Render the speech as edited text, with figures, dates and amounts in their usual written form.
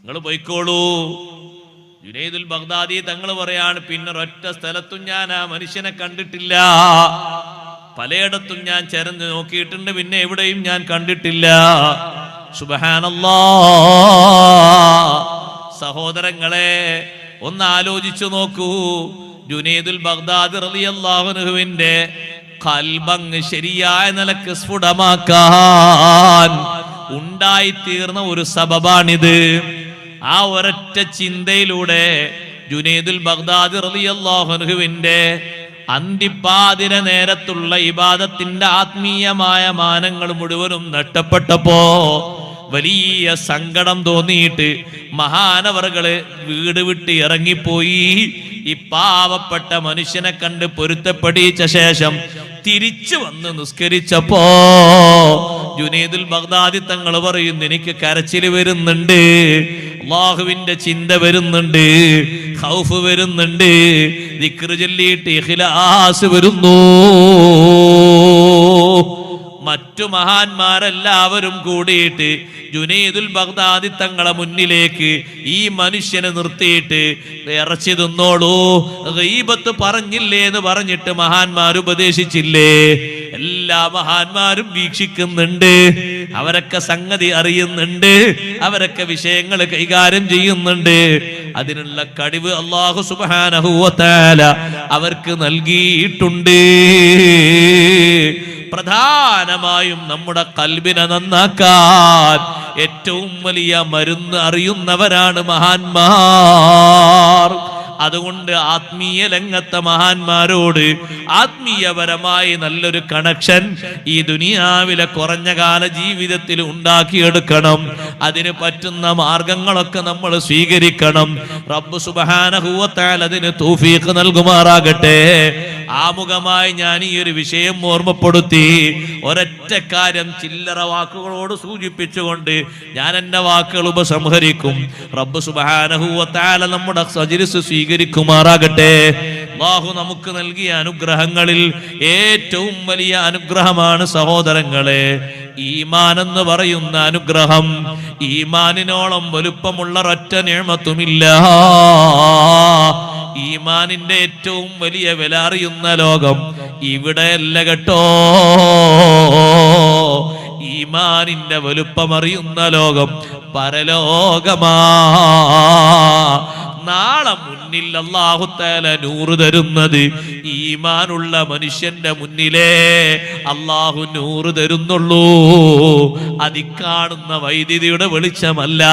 നിങ്ങൾ പോയിക്കോളൂ. ജുനൈദുൽ ബഗ്ദാദി തങ്ങൾ പറയാണ്, പിന്നെ ഒരൊറ്റ സ്ഥലത്തും ഞാൻ ആ മനുഷ്യനെ കണ്ടിട്ടില്ല. പലയിടത്തും ഞാൻ ചെരഞ്ഞു നോക്കിയിട്ടുണ്ട്, പിന്നെ എവിടെയും ഞാൻ കണ്ടിട്ടില്ല. സുബ്ഹാനല്ലാഹ്. സഹോദരങ്ങളെ, ഒന്ന് ആലോചിച്ചു നോക്കൂ. ജുനൈദുൽ ബഗ്ദാദി റളിയല്ലാഹു അൻഹുവിന്റെ ഖൽബ് ശരിയായ നിലക്ക് സ്ഫുടമാക്കാൻ ഉണ്ടായിത്തീർന്ന ഒരു സബബാണിത്. ആ ഒരൊറ്റ ചിന്തയിലൂടെ ജുനൈദുൽ ബഗ്ദാദി റളിയല്ലാഹു അൻഹുവിന്റെ അന്തിപ്പാതിര നേരത്തുള്ള ഇബാദത്തിന്റെ ആത്മീയമായ മാനങ്ങൾ മുഴുവനും നഷ്ടപ്പെട്ടപ്പോ വലിയ സങ്കടം തോന്നിയിട്ട് മഹാനവറുകള് വീട് വിട്ട് ഇറങ്ങിപ്പോയി. ഈ പാവപ്പെട്ട മനുഷ്യനെ കണ്ട് പൊരുത്തപ്പെടിച്ച ശേഷം തിരിച്ചു വന്ന് നിസ്കരിച്ചപ്പോ ജുനൈദുൽ ബഗ്ദാദി തങ്ങൾ പറയുന്നു, എനിക്ക് കരച്ചിൽ വരുന്നുണ്ട്, അല്ലാഹുവിന്റെ ചിന്ത വരുന്നുണ്ട്, ഖൗഫ് വരുന്നുണ്ട്, ദിക്ർ ചൊല്ലിയിട്ട് ഇഖ്ലാസ് വരുന്നു. മറ്റു മഹാന്മാരെല്ലാവരും കൂടിയിട്ട് ജുനൈദുൽ ബഗ്ദാദി തങ്ങളെ മുന്നിലേക്ക് ഈ മനുഷ്യനെ നിർത്തിയിട്ട് ഇറച്ചി തിന്നോളൂ, ഗീബത്ത് പറഞ്ഞില്ലേ എന്ന് പറഞ്ഞിട്ട് മഹാന്മാർ ഉപദേശിച്ചില്ലേ? എല്ലാ മഹാന്മാരും വീക്ഷിക്കുന്നുണ്ട്, അവരൊക്കെ സംഗതി അറിയുന്നുണ്ട്, അവരൊക്കെ വിഷയങ്ങൾ കൈകാര്യം ചെയ്യുന്നുണ്ട്. അതിനുള്ള കഴിവ് അല്ലാഹു സുബ്ഹാനഹു വ തആല അവർക്ക് നൽകിയിട്ടുണ്ട്. പ്രധാനമായും നമ്മുടെ ഖൽബിനെ നന്നാക്കാൻ ഏറ്റവും വലിയ മരുന്ന് അറിയുന്നവരാണ് മഹാന്മാർ. അതുകൊണ്ട് ആത്മീയ രംഗത്തെ മഹാന്മാരോട് ആത്മീയപരമായി നല്ലൊരു കണക്ഷൻ ഈ ദുനിയാവിലെ കുറഞ്ഞ കാല ജീവിതത്തിൽ ഉണ്ടാക്കിയെടുക്കണം. അതിന് പറ്റുന്ന മാർഗങ്ങളൊക്കെ നമ്മൾ സ്വീകരിക്കണം. റബ്ബ് സുബ്ഹാനഹു വ തആല അതിന് തൗഫീഖ് നൽകുമാറാകട്ടെ. ആമുഖമായി ഞാൻ ഈ ഒരു വിഷയം ഓർമ്മപ്പെടുത്തി. ഒരൊറ്റ കാര്യം ചില്ലറ വാക്കുകളോട് സൂചിപ്പിച്ചുകൊണ്ട് ഞാൻ എന്റെ വാക്കുകൾ ഉപസംഹരിക്കും. റബ്ബ് സുബ്ഹാനഹു വ തആല നമ്മുടെ സജ്ലിസ് സ്വീകരിക്കുമാറാകട്ടെ. അല്ലാഹു നമുക്ക് നൽകിയ അനുഗ്രഹങ്ങളിൽ ഏറ്റവും വലിയ അനുഗ്രഹമാണ് സഹോദരങ്ങളെ ഈമാൻ എന്ന് പറയുന്ന അനുഗ്രഹം. ഈമാനിനോളം വലുപ്പമുള്ള ഒരൊറ്റ നിഅമത്തുമില്ല. ഈമാനിന്റെ ഏറ്റവും വലിയ വില അറിയുന്ന ലോകം ഇവിടെയല്ല കേട്ടോ. ഈമാനിന്റെ വലുപ്പമറിയുന്ന ലോകം പരലോകമാ. നാളെ മുന്നിൽ അല്ലാഹു തആല നൂറ് തരുന്നത് ഈമാനുള്ള മനുഷ്യന്റെ മുന്നിലേ അല്ലാഹു നൂറ് തരുന്നുള്ളൂ. അതിക്കാണുന്ന വൈദ്യുതിയുടെ വെളിച്ചമല്ല.